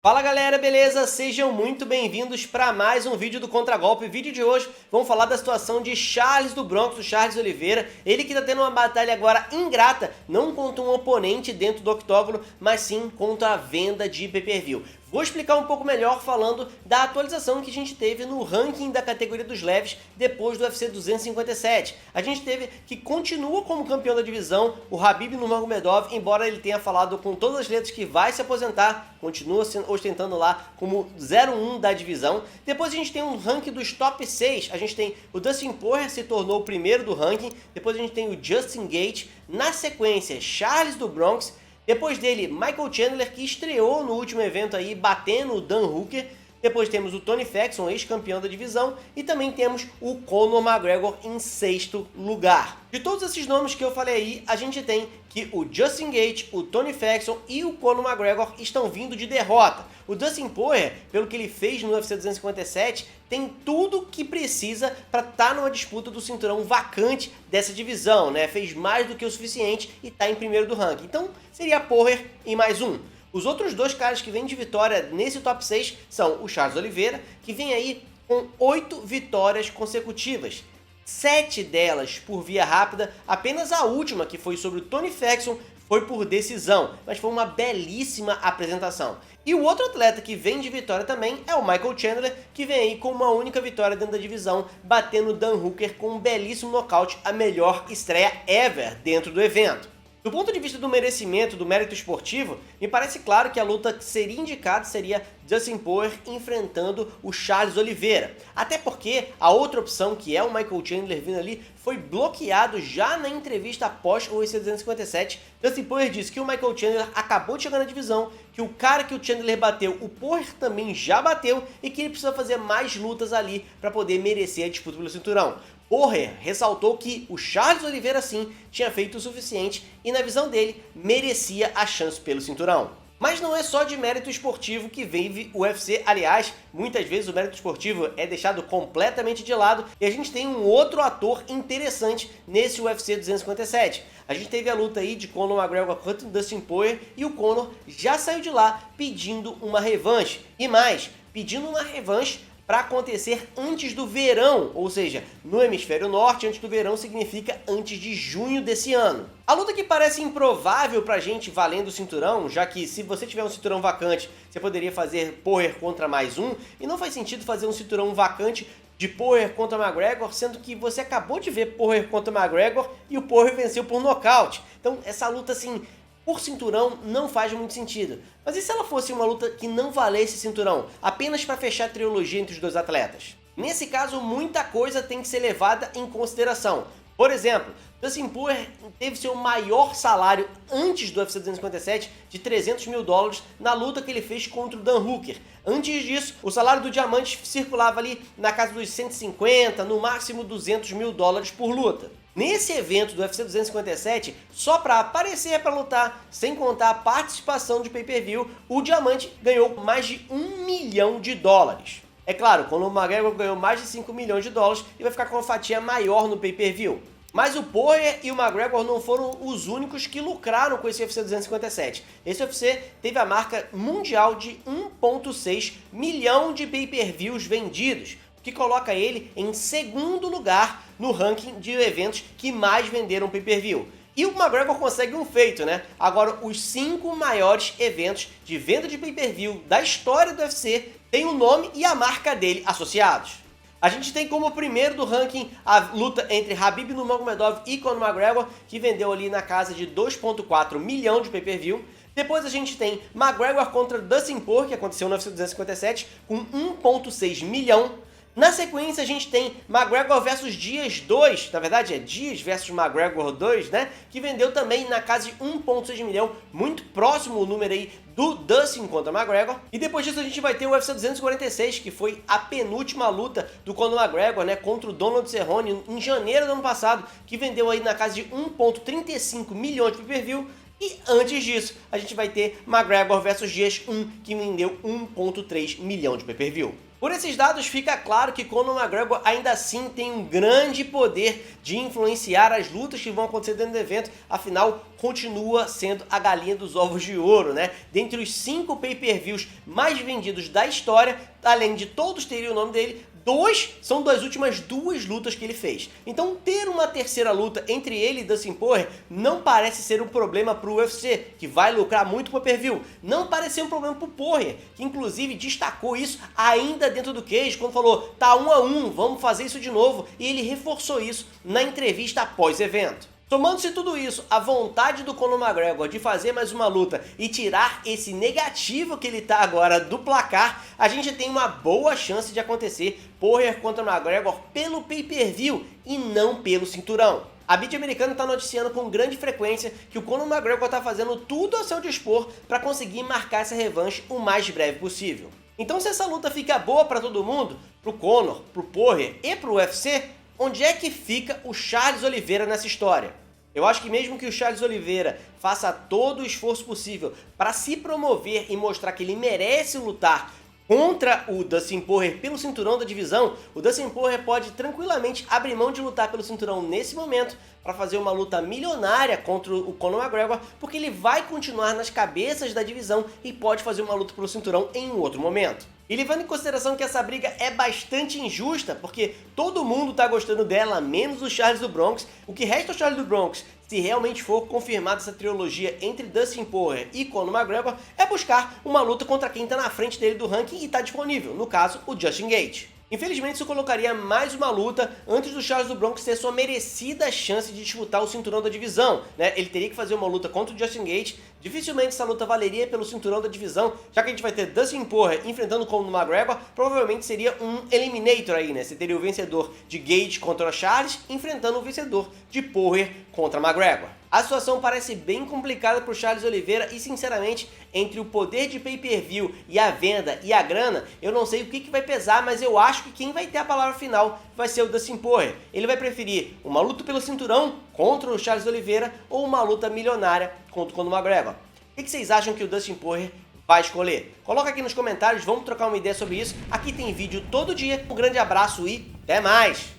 Fala galera, beleza? Sejam muito bem-vindos para mais um vídeo do Contragolpe. Vídeo de hoje, vamos falar da situação de Charles do Bronx, o Charles Oliveira. Ele que tá tendo uma batalha agora ingrata, não contra um oponente dentro do octógono, mas sim contra a venda de pay-per-view. Vou explicar um pouco melhor falando da atualização que a gente teve no ranking da categoria dos leves depois do UFC 257. A gente teve que continua como campeão da divisão o Khabib Nurmagomedov, embora ele tenha falado com todas as letras que vai se aposentar, continua ostentando lá como 0-1 da divisão. Depois a gente tem um ranking dos top 6, a gente tem o Dustin Poirier se tornou o primeiro do ranking, depois a gente tem o Justin Gaethje, na sequência Charles do Bronx, depois dele, Michael Chandler, que estreou no último evento aí, batendo o Dan Hooker. Depois temos o Tony Ferguson, ex-campeão da divisão. E também temos o Conor McGregor em 6º lugar. De todos esses nomes que eu falei aí, a gente tem que o Justin Gaethje, o Tony Ferguson e o Conor McGregor estão vindo de derrota. O Dustin Poirier, pelo que ele fez no UFC 257, tem tudo que precisa para estar numa disputa do cinturão vacante dessa divisão, né? Fez mais do que o suficiente e está em primeiro do ranking. Então, seria Poirier e mais um. Os outros dois caras que vêm de vitória nesse top 6 são o Charles Oliveira, que vem aí com 8 vitórias consecutivas. 7 delas por via rápida, apenas a última, que foi sobre o Tony Ferguson, foi por decisão, mas foi uma belíssima apresentação. E o outro atleta que vem de vitória também é o Michael Chandler, que vem aí com uma única vitória dentro da divisão, batendo o Dan Hooker com um belíssimo nocaute, a melhor estreia ever dentro do evento. Do ponto de vista do merecimento, do mérito esportivo, me parece claro que a luta que seria indicada seria Dustin Poirier enfrentando o Charles Oliveira. Até porque a outra opção, que é o Michael Chandler vindo ali, foi bloqueado já na entrevista após o UFC 257. Dustin Poirier disse que o Michael Chandler acabou de chegar na divisão, que o cara que o Chandler bateu, o Poirier também já bateu e que ele precisa fazer mais lutas ali para poder merecer a disputa pelo cinturão. Poirier ressaltou que o Charles Oliveira sim tinha feito o suficiente e na visão dele merecia a chance pelo cinturão. Mas não é só de mérito esportivo que vive o UFC, aliás, muitas vezes o mérito esportivo é deixado completamente de lado e a gente tem um outro ator interessante nesse UFC 257. A gente teve a luta aí de Conor McGregor contra Dustin Poirier e o Conor já saiu de lá pedindo uma revanche. E mais, pedindo uma revanche para acontecer antes do verão, ou seja, no hemisfério norte, antes do verão significa antes de junho desse ano. A luta que parece improvável pra gente valendo o cinturão, já que se você tiver um cinturão vacante, você poderia fazer Poirier contra mais um, e não faz sentido fazer um cinturão vacante de Poirier contra McGregor, sendo que você acabou de ver Poirier contra McGregor e o Poirier venceu por nocaute. Então essa luta assim, por cinturão não faz muito sentido. Mas e se ela fosse uma luta que não valesse cinturão, apenas para fechar a trilogia entre os dois atletas? Nesse caso, muita coisa tem que ser levada em consideração. Por exemplo, Dustin Poirier teve seu maior salário antes do UFC 257 de $300 mil na luta que ele fez contra o Dan Hooker. Antes disso, o salário do Diamante circulava ali na casa dos 150, no máximo $200 mil por luta. Nesse evento do UFC 257, só para aparecer para lutar, sem contar a participação de pay-per-view, o Diamante ganhou mais de $1 milhão. É claro, quando o McGregor ganhou mais de $5 milhões e vai ficar com uma fatia maior no pay-per-view. Mas o Poirier e o McGregor não foram os únicos que lucraram com esse UFC 257. Esse UFC teve a marca mundial de 1,6 milhão de pay-per-views vendidos, que coloca ele em segundo lugar no ranking de eventos que mais venderam pay-per-view. E o McGregor consegue um feito, né? Agora, os 5 maiores eventos de venda de pay-per-view da história do UFC têm o nome e a marca dele associados. A gente tem como primeiro do ranking a luta entre Khabib Nurmagomedov e Conor McGregor, que vendeu ali na casa de 2,4 milhão de pay-per-view. Depois a gente tem McGregor contra Dustin Poirier, que aconteceu no UFC 257, com 1,6 milhão. Na sequência a gente tem McGregor vs Diaz 2, na verdade é Diaz vs McGregor 2, né? Que vendeu também na casa de 1,6 milhão, muito próximo o número aí do Dustin contra McGregor. E depois disso a gente vai ter o UFC 246, que foi a penúltima luta do Conor McGregor, né? Contra o Donald Cerrone em janeiro do ano passado, que vendeu aí na casa de 1,35 milhões de pay-per-view. E antes disso, a gente vai ter McGregor vs Diaz 1, que vendeu 1,3 milhão de pay-per-view. Por esses dados fica claro que Conor McGregor ainda assim tem um grande poder de influenciar as lutas que vão acontecer dentro do evento, afinal continua sendo a galinha dos ovos de ouro, né? Dentre os 5 pay-per-views mais vendidos da história, além de todos terem o nome dele, 2 são das últimas 2 lutas que ele fez. Então ter uma terceira luta entre ele e Dustin Poirier não parece ser um problema para o UFC, que vai lucrar muito com o pay-per-view. Não parece ser um problema para o Poirier, que inclusive destacou isso ainda dentro do cage, quando falou, tá 1 a 1, vamos fazer isso de novo, e ele reforçou isso na entrevista após evento. Somando-se tudo isso, a vontade do Conor McGregor de fazer mais uma luta e tirar esse negativo que ele tá agora do placar, a gente tem uma boa chance de acontecer Poirier contra McGregor pelo pay-per-view e não pelo cinturão. A mídia americana está noticiando com grande frequência que o Conor McGregor está fazendo tudo ao seu dispor para conseguir marcar essa revanche o mais breve possível. Então se essa luta fica boa para todo mundo, pro Conor, pro Poirier e pro UFC, onde é que fica o Charles Oliveira nessa história? Eu acho que mesmo que o Charles Oliveira faça todo o esforço possível para se promover e mostrar que ele merece lutar contra o Dustin Poirier pelo cinturão da divisão, o Dustin Poirier pode tranquilamente abrir mão de lutar pelo cinturão nesse momento para fazer uma luta milionária contra o Conor McGregor, porque ele vai continuar nas cabeças da divisão e pode fazer uma luta pelo cinturão em um outro momento. E levando em consideração que essa briga é bastante injusta, porque todo mundo tá gostando dela, menos o Charles do Bronx, o que resta ao Charles do Bronx, se realmente for confirmada essa trilogia entre Dustin Poirier e Conor McGregor, é buscar uma luta contra quem tá na frente dele do ranking e tá disponível, no caso, o Justin Gaethje. Infelizmente isso colocaria mais uma luta antes do Charles do Bronx ter sua merecida chance de disputar o cinturão da divisão, né? Ele teria que fazer uma luta contra o Justin Gaethje, dificilmente essa luta valeria pelo cinturão da divisão, já que a gente vai ter Dustin Poirier enfrentando o Conor McGregor, provavelmente seria um eliminator aí, né? Você teria o vencedor de Gaethje contra Charles enfrentando o vencedor de Poirier contra McGregor. A situação parece bem complicada para o Charles Oliveira e, sinceramente, entre o poder de pay-per-view e a venda e a grana, eu não sei o que vai pesar, mas eu acho que quem vai ter a palavra final vai ser o Dustin Poirier. Ele vai preferir uma luta pelo cinturão contra o Charles Oliveira ou uma luta milionária contra o Conor McGregor. O que vocês acham que o Dustin Poirier vai escolher? Coloca aqui nos comentários, vamos trocar uma ideia sobre isso. Aqui tem vídeo todo dia. Um grande abraço e até mais!